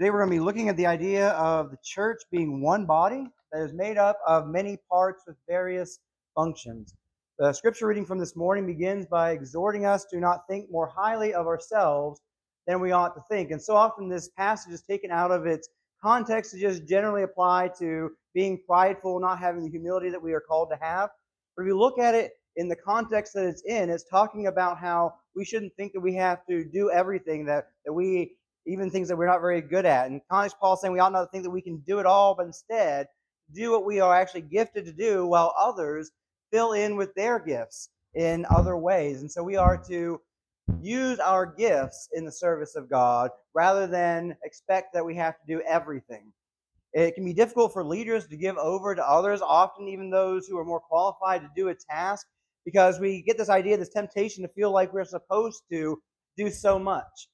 Today we're going to be looking at the idea of the church being one body that is made up of many parts with various functions. The scripture reading from this morning begins by exhorting us to not think more highly of ourselves than we ought to think. And so often this passage is taken out of its context to just generally apply to being prideful, not having the humility that we are called to have. But if you look at it in the context that it's in, it's talking about how we shouldn't think that we have to do everything, that we even things that we're not very good at. And context, Paul's saying we ought not to think that we can do it all, but instead do what we are actually gifted to do, while others fill in with their gifts in other ways. And so we are to use our gifts in the service of God rather than expect that we have to do everything. It can be difficult for leaders to give over to others, often even those who are more qualified to do a task, because we get this idea, this temptation to feel like we're supposed to do so much.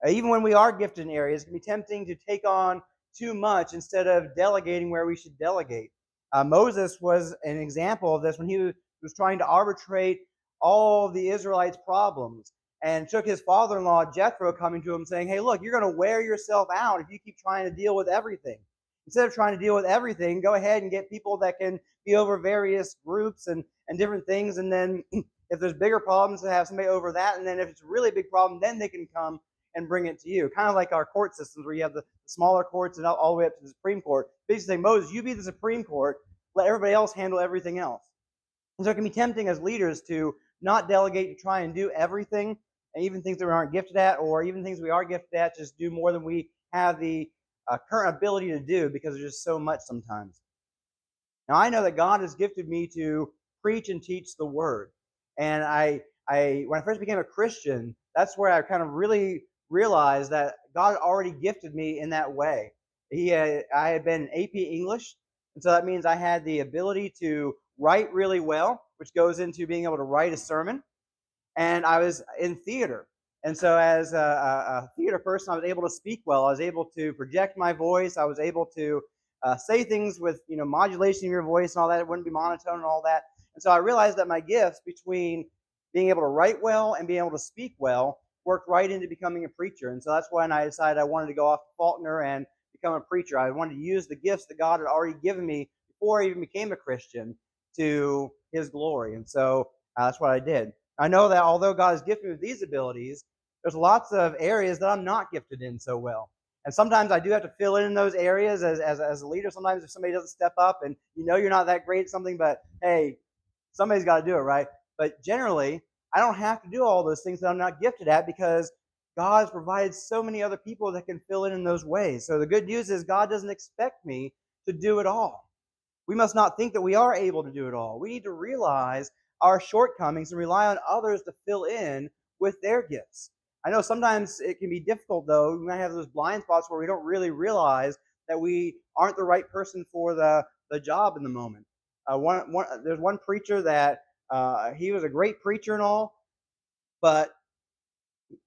Even when we are gifted in areas, it can be tempting to take on too much instead of delegating where we should delegate. Moses was an example of this when he was trying to arbitrate all the Israelites' problems, and took his father-in-law Jethro coming to him saying, hey, look, you're going to wear yourself out if you keep trying to deal with everything. Instead of trying to deal with everything, go ahead and get people that can be over various groups and different things, and then if there's bigger problems, to have somebody over that, and then if it's a really big problem, then they can come and bring it to you. Kind of like our court systems where you have the smaller courts and all the way up to the Supreme Court. Basically, Moses, you be the Supreme Court, let everybody else handle everything else. And so it can be tempting as leaders to not delegate, to try and do everything, and even things that we aren't gifted at, or even things we are gifted at, just do more than we have the current ability to do, because there's just so much sometimes. Now, I know that God has gifted me to preach and teach the Word. And when I first became a Christian, that's where I kind of really realized that God already gifted me in that way. I had been AP English, and so that means I had the ability to write really well, which goes into being able to write a sermon. And I was in theater. And so as a theater person, I was able to speak well. I was able to project my voice. I was able to say things with modulation of your voice and all that. It wouldn't be monotone and all that. And so I realized that my gifts between being able to write well and being able to speak well worked right into becoming a preacher. And so that's when I decided I wanted to go off to Faulkner and become a preacher. I wanted to use the gifts that God had already given me before I even became a Christian to His glory. And so that's what I did. I know that although God has gifted me with these abilities, there's lots of areas that I'm not gifted in so well. And sometimes I do have to fill in those areas as a leader. Sometimes if somebody doesn't step up and you're not that great at something, but hey, somebody's got to do it, right? But generally, I don't have to do all those things that I'm not gifted at, because God has provided so many other people that can fill in those ways. So the good news is God doesn't expect me to do it all. We must not think that we are able to do it all. We need to realize our shortcomings and rely on others to fill in with their gifts. I know sometimes it can be difficult, though. We might have those blind spots where we don't really realize that we aren't the right person for the job in the moment. There's one preacher that he was a great preacher and all, but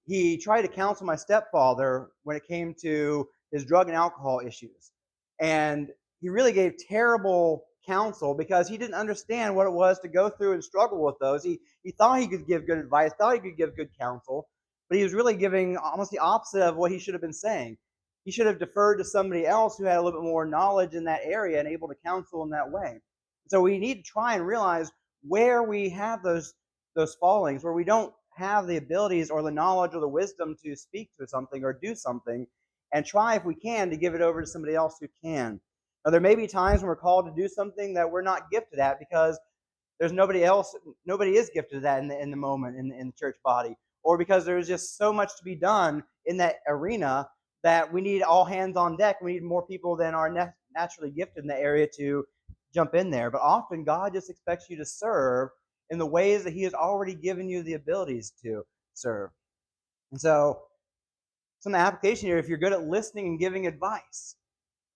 he tried to counsel my stepfather when it came to his drug and alcohol issues. And he really gave terrible counsel because he didn't understand what it was to go through and struggle with those. He thought he could give good advice, thought he could give good counsel, but he was really giving almost the opposite of what he should have been saying. He should have deferred to somebody else who had a little bit more knowledge in that area and able to counsel in that way. So we need to try and realize where we have those fallings, where we don't have the abilities or the knowledge or the wisdom to speak to something or do something, and try, if we can, to give it over to somebody else who can. Now, there may be times when we're called to do something that we're not gifted at because there's nobody is gifted at that in the moment in the church body, or because there's just so much to be done in that arena that we need all hands on deck. We need more people than are naturally gifted in the area to jump in there. But often God just expects you to serve in the ways that He has already given you the abilities to serve. And so some application here, if you're good at listening and giving advice,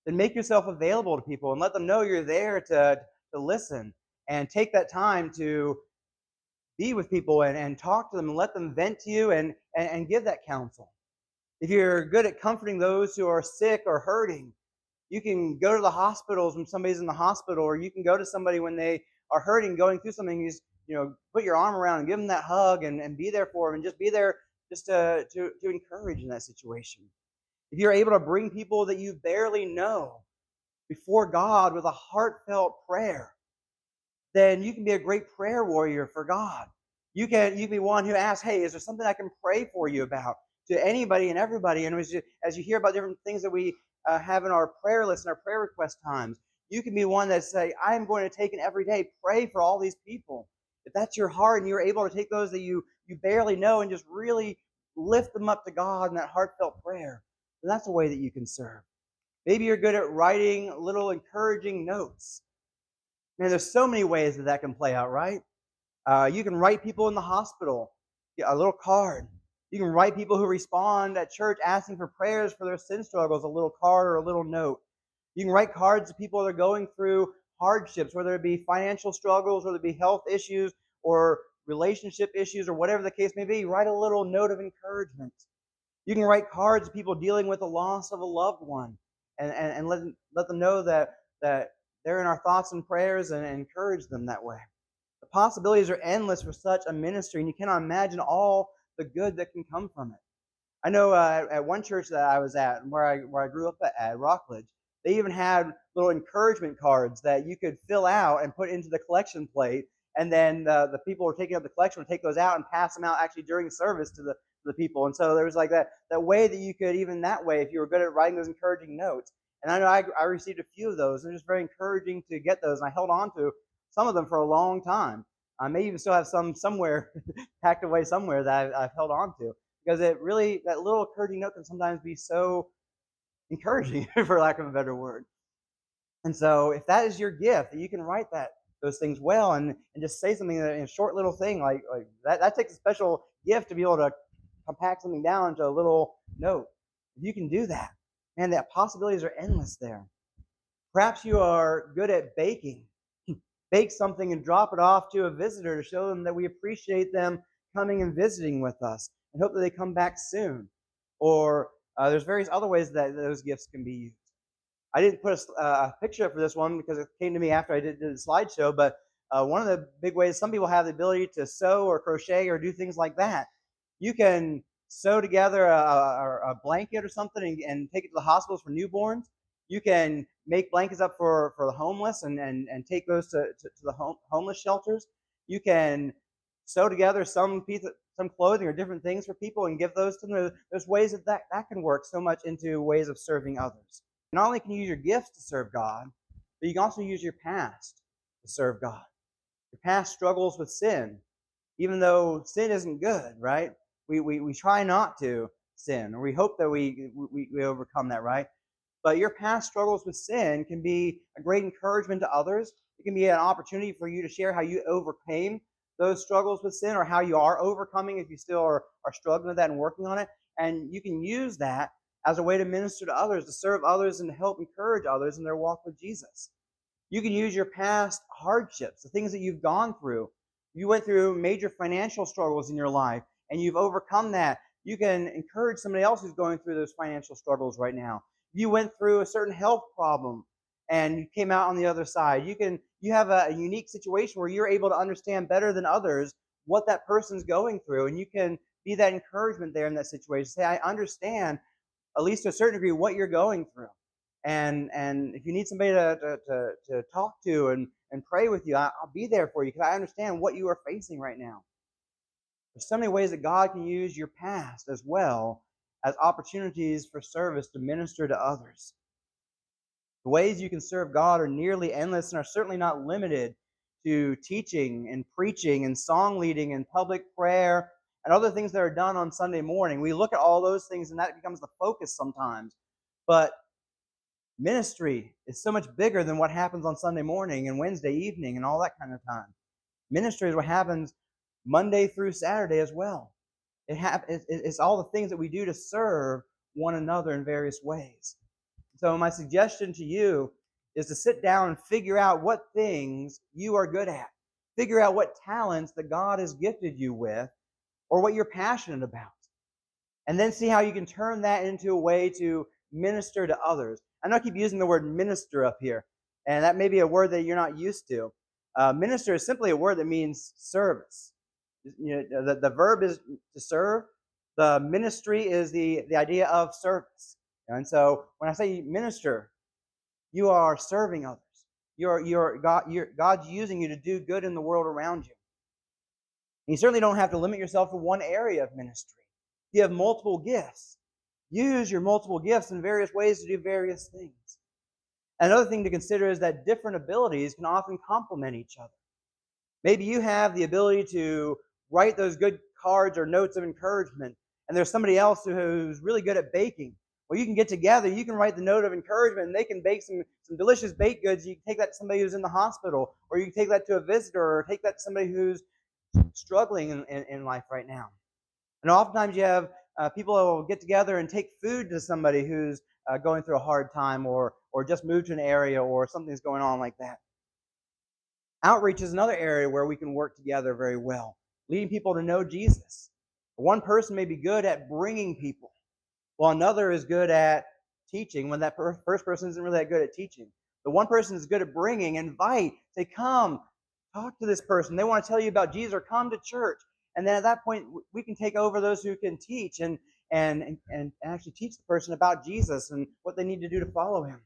then make yourself available to people and let them know you're there to listen, and take that time to be with people and talk to them and let them vent to you and give that counsel. If you're good at comforting those who are sick or hurting, you can go to the hospitals when somebody's in the hospital, or you can go to somebody when they are hurting, going through something. Put your arm around and give them that hug and be there for them, and just be there just to encourage in that situation. if you're able to bring people that you barely know before God with a heartfelt prayer, then you can be a great prayer warrior for God. You can be one who asks, "Hey, is there something I can pray for you about?" To anybody and everybody. And as you hear about different things that we have in our prayer list and our prayer request times, you can be one that say, "I am going to take an everyday pray for all these people." If that's your heart and you're able to take those that you barely know and just really lift them up to God in that heartfelt prayer, then that's a way that you can serve. Maybe you're good at writing little encouraging notes. Man, there's so many ways that can play out, right? You can write people in the hospital a little card. You can write people who respond at church asking for prayers for their sin struggles, a little card or a little note. You can write cards to people that are going through hardships, whether it be financial struggles, whether it be health issues or relationship issues or whatever the case may be. Write a little note of encouragement. You can write cards to people dealing with the loss of a loved one and let them know that they're in our thoughts and prayers and encourage them that way. The possibilities are endless for such a ministry, and you cannot imagine all the good that can come from it. I know at one church that I was at, where I grew up at Rockledge, they even had little encouragement cards that you could fill out and put into the collection plate, and then the people who were taking up the collection would take those out and pass them out actually during service to the people. And so there was like that way that you could, even that way, if you were good at writing those encouraging notes. And I know I received a few of those, and it was very encouraging to get those, and I held on to some of them for a long time. I may even still have some somewhere packed away somewhere that I've held on to, because it really, that little encouraging note can sometimes be so encouraging, for lack of a better word. And so if that is your gift, that you can write those things well and just say something in a short little thing like that takes a special gift to be able to compact something down into a little note. If you can do that, man, the possibilities are endless there. Perhaps you are good at baking. Bake something and drop it off to a visitor to show them that we appreciate them coming and visiting with us and hope that they come back soon. Or there's various other ways that those gifts can be used. I didn't put a picture up for this one because it came to me after I did the slideshow, but one of the big ways, some people have the ability to sew or crochet or do things like that. You can sew together a blanket or something and take it to the hospitals for newborns. You can make blankets up for the homeless and take those to the homeless shelters. You can sew together some clothing or different things for people and give those to them. There's ways that can work so much into ways of serving others. Not only can you use your gifts to serve God, but you can also use your past to serve God. Your past struggles with sin, even though sin isn't good, right? We try not to sin, or we hope that we overcome that, right? But your past struggles with sin can be a great encouragement to others. It can be an opportunity for you to share how you overcame those struggles with sin, or how you are overcoming if you still are struggling with that and working on it. And you can use that as a way to minister to others, to serve others, and to help encourage others in their walk with Jesus. You can use your past hardships, the things that you've gone through. You went through major financial struggles in your life, and you've overcome that. You can encourage somebody else who's going through those financial struggles right now. You went through a certain health problem and you came out on the other side. You have a unique situation where you're able to understand better than others what that person's going through, and you can be that encouragement there in that situation. Say, I understand, at least to a certain degree, what you're going through. And if you need somebody to talk to and pray with you, I'll be there for you because I understand what you are facing right now. There's so many ways that God can use your past as well as opportunities for service to minister to others. The ways you can serve God are nearly endless and are certainly not limited to teaching and preaching and song leading and public prayer and other things that are done on Sunday morning. We look at all those things and that becomes the focus sometimes. But ministry is so much bigger than what happens on Sunday morning and Wednesday evening and all that kind of time. Ministry is what happens Monday through Saturday as well. It's all the things that we do to serve one another in various ways. So my suggestion to you is to sit down and figure out what things you are good at. Figure out what talents that God has gifted you with or what you're passionate about. And then see how you can turn that into a way to minister to others. I know I keep using the word minister up here, and that may be a word that you're not used to. Minister is simply a word that means service. You know, the verb is to serve. The ministry is the idea of service. And so when I say minister, you are serving others. God's using you to do good in the world around you. And you certainly don't have to limit yourself to one area of ministry. You have multiple gifts. Use your multiple gifts in various ways to do various things. Another thing to consider is that different abilities can often complement each other. Maybe you have the ability to write those good cards or notes of encouragement, and there's somebody else who's really good at baking. Well, you can get together, you can write the note of encouragement, and they can bake some delicious baked goods. You can take that to somebody who's in the hospital, or you can take that to a visitor, or take that to somebody who's struggling in life right now. And oftentimes you have people who will get together and take food to somebody who's going through a hard time, or just moved to an area, or something's going on like that. Outreach is another area where we can work together very well, leading people to know Jesus. One person may be good at bringing people, while another is good at teaching when that first person isn't really that good at teaching. The one person is good at bringing, invite, say, come, talk to this person. They want to tell you about Jesus, or come to church. And then at that point, we can take over those who can teach and actually teach the person about Jesus and what they need to do to follow him.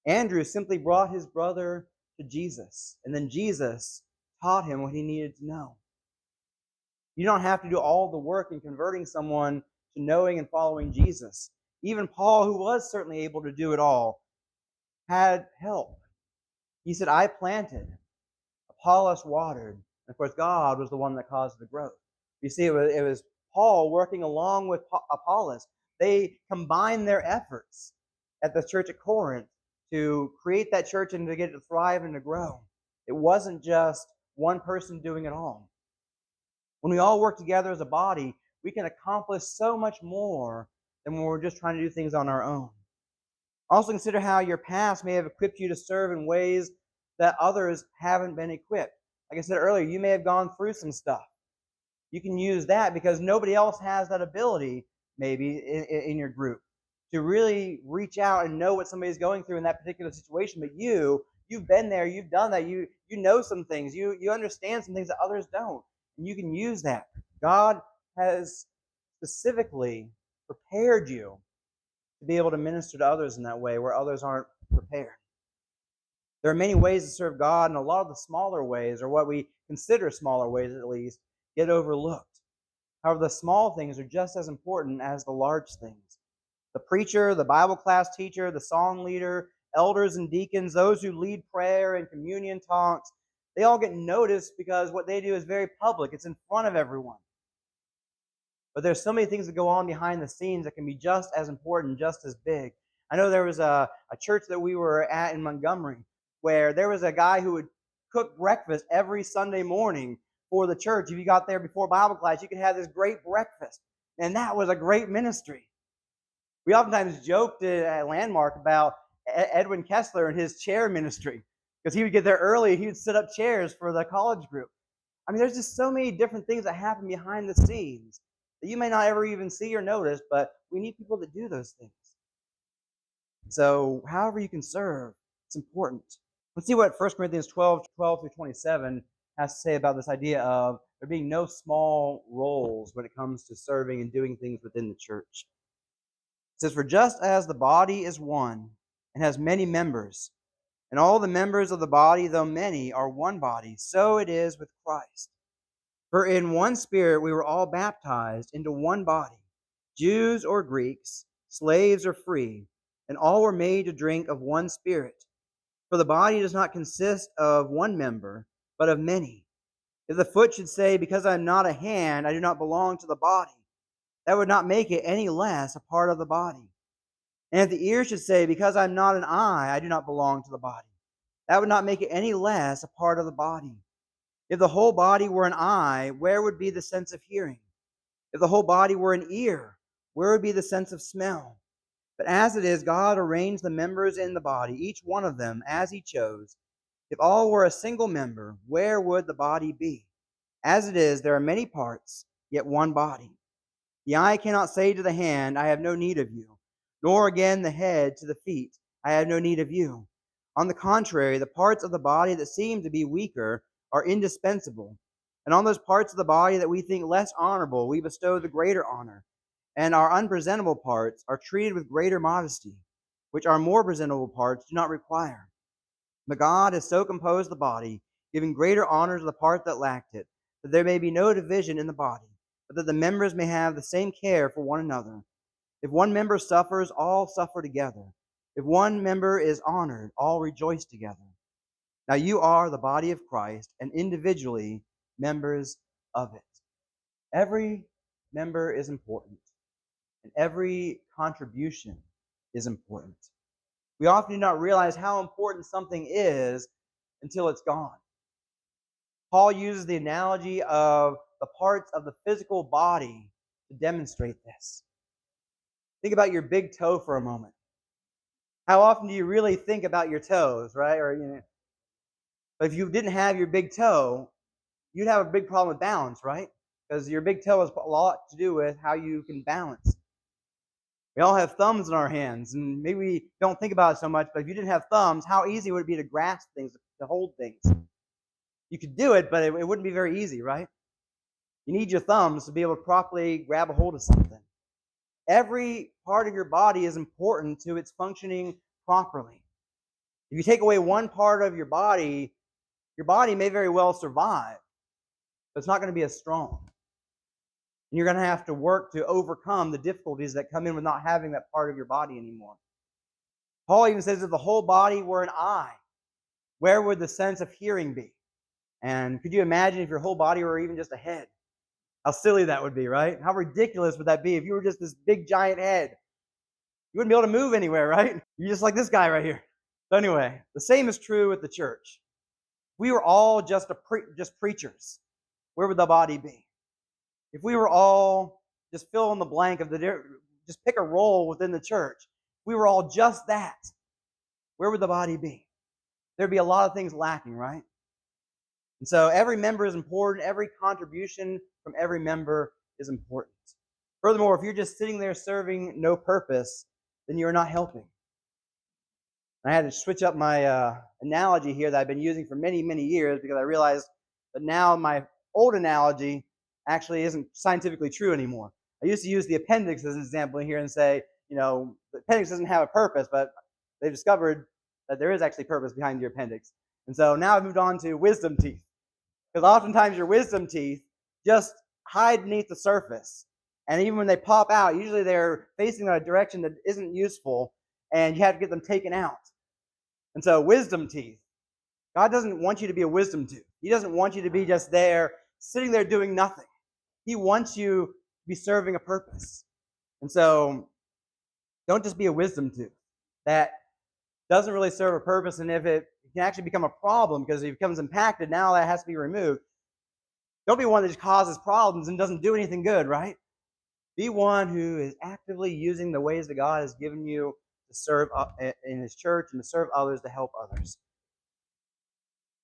Andrew simply brought his brother to Jesus, and then Jesus taught him what he needed to know. You don't have to do all the work in converting someone to knowing and following Jesus. Even Paul, who was certainly able to do it all, had help. He said, I planted, Apollos watered, and of course God was the one that caused the growth. You see, it was Paul working along with Apollos. They combined their efforts at the church at Corinth to create that church and to get it to thrive and to grow. It wasn't just one person doing it all. When we all work together as a body, we can accomplish so much more than when we're just trying to do things on our own. Also consider how your past may have equipped you to serve in ways that others haven't been equipped. Like I said earlier, you may have gone through some stuff. You can use that because nobody else has that ability, maybe, in your group, to really reach out and know what somebody's going through in that particular situation. But you've been there, you've done that, you know some things, you understand some things that others don't. And you can use that. God has specifically prepared you to be able to minister to others in that way where others aren't prepared. There are many ways to serve God, and a lot of the smaller ways, or what we consider smaller ways at least, get overlooked. However, the small things are just as important as the large things. The preacher, the Bible class teacher, the song leader, elders and deacons, those who lead prayer and communion talks, they all get noticed because what they do is very public. It's in front of everyone. But there's so many things that go on behind the scenes that can be just as important, just as big. I know there was a church that we were at in Montgomery where there was a guy who would cook breakfast every Sunday morning for the church. If you got there before Bible class, you could have this great breakfast. And that was a great ministry. We oftentimes joked at Landmark about Edwin Kessler and his chair ministry, because he would get there early and he would set up chairs for the college group. I mean, there's just so many different things that happen behind the scenes that you may not ever even see or notice, but we need people to do those things. So however you can serve, it's important. Let's see what 1 Corinthians 12 through 27 has to say about this idea of there being no small roles when it comes to serving and doing things within the church. It says, for just as the body is one and has many members, and all the members of the body, though many, are one body, so it is with Christ. For in one Spirit we were all baptized into one body, Jews or Greeks, slaves or free, and all were made to drink of one Spirit. For the body does not consist of one member, but of many. If the foot should say, because I am not a hand, I do not belong to the body, that would not make it any less a part of the body. And if the ear should say, because I am not an eye, I do not belong to the body, that would not make it any less a part of the body. If the whole body were an eye, where would be the sense of hearing? If the whole body were an ear, where would be the sense of smell? But as it is, God arranged the members in the body, each one of them as he chose. If all were a single member, where would the body be? As it is, there are many parts, yet one body. The eye cannot say to the hand, I have no need of you, nor again the head to the feet, I have no need of you. On the contrary, the parts of the body that seem to be weaker are indispensable. And on those parts of the body that we think less honorable, we bestow the greater honor. And our unpresentable parts are treated with greater modesty, which our more presentable parts do not require. But God has so composed the body, giving greater honor to the part that lacked it, that there may be no division in the body, but that the members may have the same care for one another. If one member suffers, all suffer together. If one member is honored, all rejoice together. Now you are the body of Christ, and individually members of it. Every member is important, and every contribution is important. We often do not realize how important something is until it's gone. Paul uses the analogy of the parts of the physical body to demonstrate this. Think about your big toe for a moment. How often do you really think about your toes, right? But if you didn't have your big toe, you'd have a big problem with balance, right? Because your big toe has a lot to do with how you can balance. We all have thumbs in our hands, and maybe we don't think about it so much, but if you didn't have thumbs, how easy would it be to grasp things, to hold things? You could do it, but it wouldn't be very easy, right? You need your thumbs to be able to properly grab a hold of something. Every part of your body is important to its functioning properly. If you take away one part of your body may very well survive, but it's not going to be as strong. And you're going to have to work to overcome the difficulties that come in with not having that part of your body anymore. Paul even says if the whole body were an eye, where would the sense of hearing be? And could you imagine if your whole body were even just a head? How silly that would be, right? How ridiculous would that be if you were just this big giant head? You wouldn't be able to move anywhere, right? You're just like this guy right here. So anyway, the same is true with the church. If we were all just preachers, where would the body be? If we were all just fill in the blank of just pick a role within the church, if we were all just that, where would the body be? There'd be a lot of things lacking, right? And so every member is important. Every contribution from every member is important. Furthermore, if you're just sitting there serving no purpose, then you're not helping. I had to switch up my analogy here that I've been using for many, many years because I realized that now my old analogy actually isn't scientifically true anymore. I used to use the appendix as an example here and say, the appendix doesn't have a purpose, but they've discovered that there is actually purpose behind your appendix. And so now I've moved on to wisdom teeth. Because oftentimes your wisdom teeth just hide beneath the surface. And even when they pop out, usually they're facing a direction that isn't useful, and you have to get them taken out. And so wisdom teeth. God doesn't want you to be a wisdom tooth. He doesn't want you to be just there, sitting there doing nothing. He wants you to be serving a purpose. And so don't just be a wisdom tooth that doesn't really serve a purpose, and if it can actually become a problem because it becomes impacted, now that has to be removed. Don't be one that just causes problems and doesn't do anything good, right? Be one who is actively using the ways that God has given you to serve in His church and to serve others, to help others.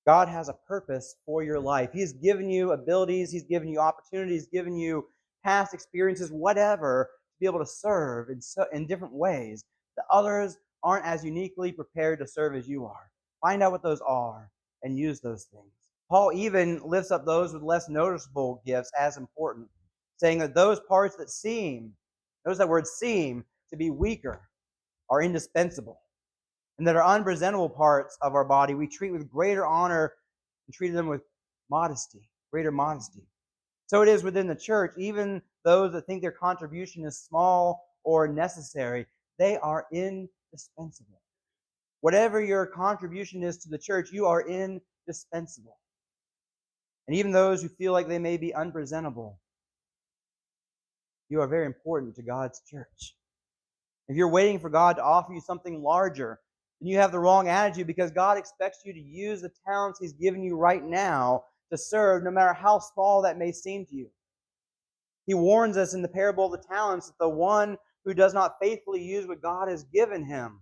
God has a purpose for your life. He's given you abilities, He's given you opportunities, given you past experiences, whatever, to be able to serve in different ways that others aren't as uniquely prepared to serve as you are. Find out what those are and use those things. Paul even lifts up those with less noticeable gifts as important, saying that those parts that seem, notice that word seem, to be weaker are indispensable. And that our unpresentable parts of our body we treat with greater honor and treat them with modesty, greater modesty. So it is within the church, even those that think their contribution is small or necessary, they are indispensable. Whatever your contribution is to the church, you are indispensable. And even those who feel like they may be unpresentable, you are very important to God's church. If you're waiting for God to offer you something larger, then you have the wrong attitude, because God expects you to use the talents He's given you right now to serve, no matter how small that may seem to you. He warns us in the parable of the talents that the one who does not faithfully use what God has given him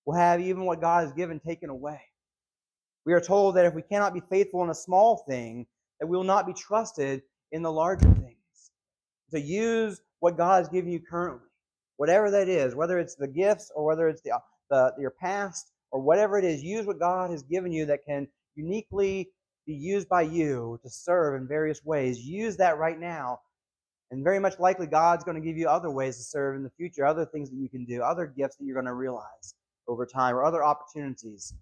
will have even what God has given taken away. We are told that if we cannot be faithful in a small thing, that we will not be trusted in the larger things. To use what God has given you currently, whatever that is, whether it's the gifts or whether it's your past or whatever it is, use what God has given you that can uniquely be used by you to serve in various ways. Use that right now And very much likely, God's going to give you other ways to serve in the future, other things that you can do, other gifts that you're going to realize over time, or other opportunities.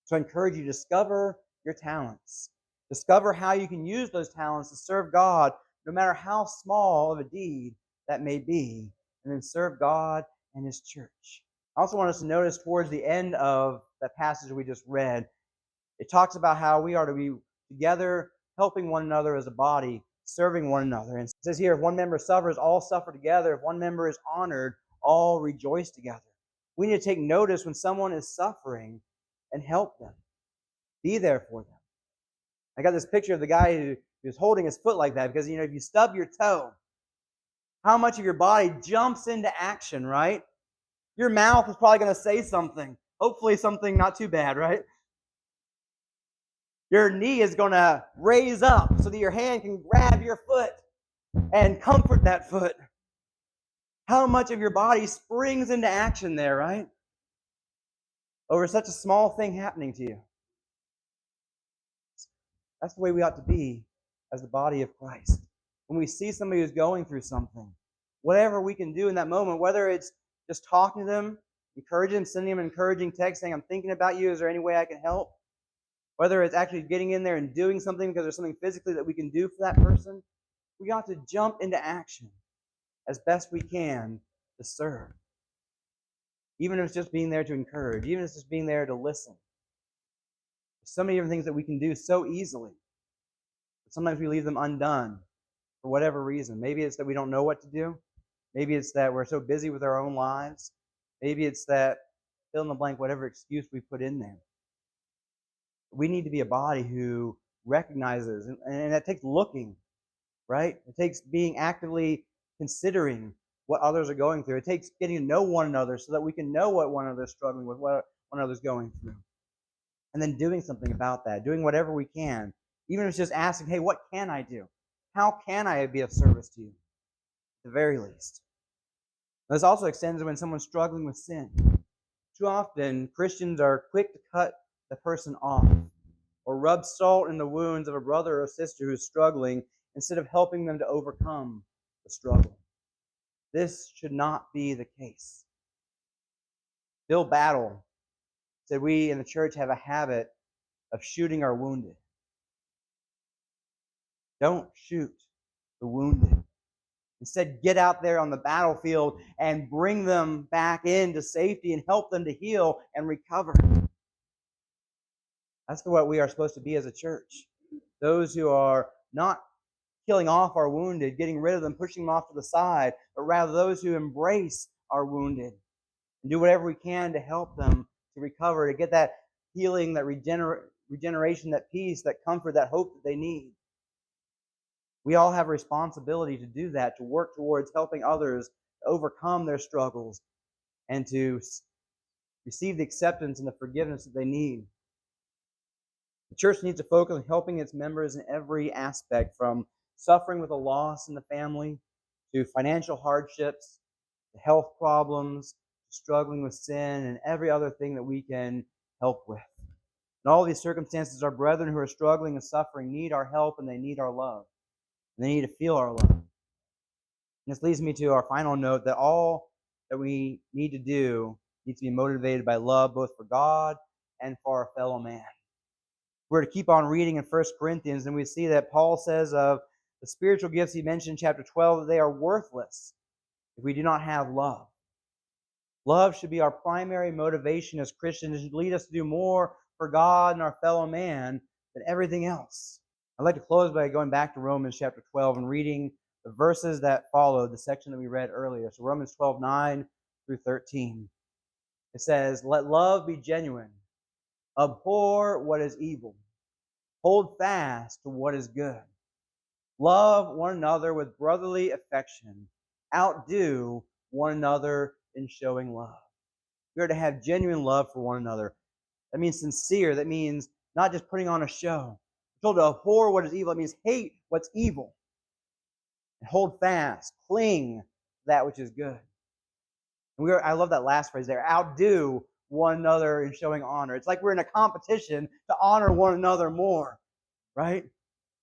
So I encourage you to discover your talents. Discover how you can use those talents to serve God, no matter how small of a deed that may be, and then serve God and His church. I also want us to notice towards the end of that passage we just read, it talks about how we are to be together, helping one another as a body, serving one another. And it says here, if one member suffers, all suffer together. If one member is honored, all rejoice together. We need to take notice when someone is suffering and help them. Be there for them. I got this picture of the guy who's holding his foot like that because, if you stub your toe, how much of your body jumps into action, right? Your mouth is probably going to say something. Hopefully something not too bad, right? Your knee is going to raise up so that your hand can grab your foot and comfort that foot. How much of your body springs into action there, right? Over such a small thing happening to you. That's the way we ought to be as the body of Christ. When we see somebody who's going through something, whatever we can do in that moment, whether it's just talking to them, encouraging them, sending them an encouraging text saying, I'm thinking about you, is there any way I can help? Whether it's actually getting in there and doing something because there's something physically that we can do for that person, we ought to jump into action as best we can to serve. Even if it's just being there to encourage, even if it's just being there to listen. There's so many different things that we can do so easily. But sometimes we leave them undone for whatever reason. Maybe it's that we don't know what to do. Maybe it's that we're so busy with our own lives. Maybe it's that, fill in the blank, whatever excuse we put in there. We need to be a body who recognizes, and that takes looking, right? It takes being actively considering what others are going through. It takes getting to know one another so that we can know what one another is struggling with, what one another's going through. And then doing something about that, doing whatever we can. Even if it's just asking, hey, what can I do? How can I be of service to you? At the very least. This also extends when someone's struggling with sin. Too often, Christians are quick to cut the person off or rub salt in the wounds of a brother or sister who's struggling instead of helping them to overcome the struggle. This should not be the case. Bill Battle said we in the church have a habit of shooting our wounded. Don't shoot the wounded. Instead, get out there on the battlefield and bring them back into safety and help them to heal and recover. That's what we are supposed to be as a church. Those who are not killing off our wounded, getting rid of them, pushing them off to the side, but rather those who embrace our wounded and do whatever we can to help them to recover, to get that healing, that regeneration, that peace, that comfort, that hope that they need. We all have a responsibility to do that, to work towards helping others to overcome their struggles and to receive the acceptance and the forgiveness that they need. The church needs to focus on helping its members in every aspect, from suffering with a loss in the family to financial hardships, to health problems, to struggling with sin, and every other thing that we can help with. In all these circumstances, our brethren who are struggling and suffering need our help and they need our love. And they need to feel our love. And this leads me to our final note that all that we need to do needs to be motivated by love, both for God and for our fellow man. We're to keep on reading in 1 Corinthians, and we see that Paul says of the spiritual gifts he mentioned in chapter 12 that they are worthless if we do not have love. Love should be our primary motivation as Christians. It should lead us to do more for God and our fellow man than everything else. I'd like to close by going back to Romans chapter 12 and reading the verses that followed the section that we read earlier. So Romans 12, 9 through 13. It says, let love be genuine. Abhor what is evil. Hold fast to what is good. Love one another with brotherly affection. Outdo one another in showing love. We are to have genuine love for one another. That means sincere. That means not just putting on a show. We're told to abhor what is evil. It means hate what's evil. And hold fast. Cling to that which is good. And I love that last phrase there. Outdo one another in showing honor. It's like we're in a competition to honor one another more, right?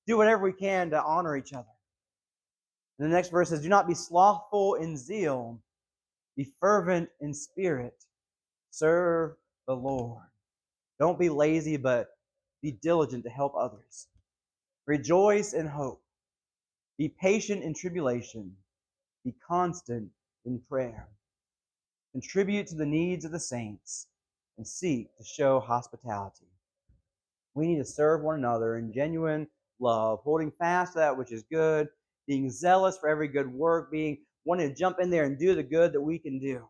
Do whatever we can to honor each other. And the next verse says, do not be slothful in zeal, be fervent in spirit, serve the Lord. Don't be lazy, but be diligent to help others. Rejoice in hope. Be patient in tribulation. Be constant in prayer. Contribute to the needs of the saints and seek to show hospitality. We need to serve one another in genuine love, holding fast to that which is good, being zealous for every good work, being wanting to jump in there and do the good that we can do.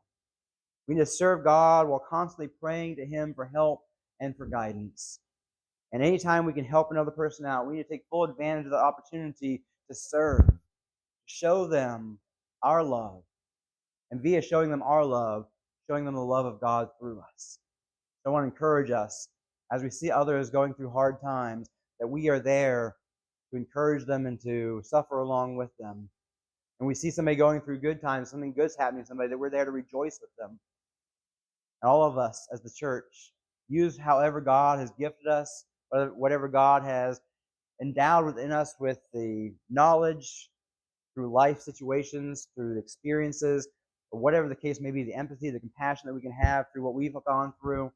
We need to serve God while constantly praying to Him for help and for guidance. And anytime we can help another person out, we need to take full advantage of the opportunity to serve, show them our love, and via showing them our love, showing them the love of God through us. So I want to encourage us, as we see others going through hard times, that we are there to encourage them and to suffer along with them. And we see somebody going through good times, something good's happening to somebody, that we're there to rejoice with them. And all of us as the church, use however God has gifted us, whatever God has endowed within us with the knowledge, through life situations, through experiences, or whatever the case may be, the empathy, the compassion that we can have through what we've gone through.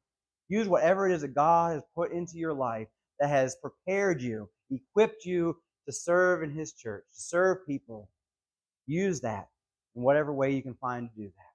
Use whatever it is that God has put into your life that has prepared you, equipped you to serve in His church, to serve people. Use that in whatever way you can find to do that.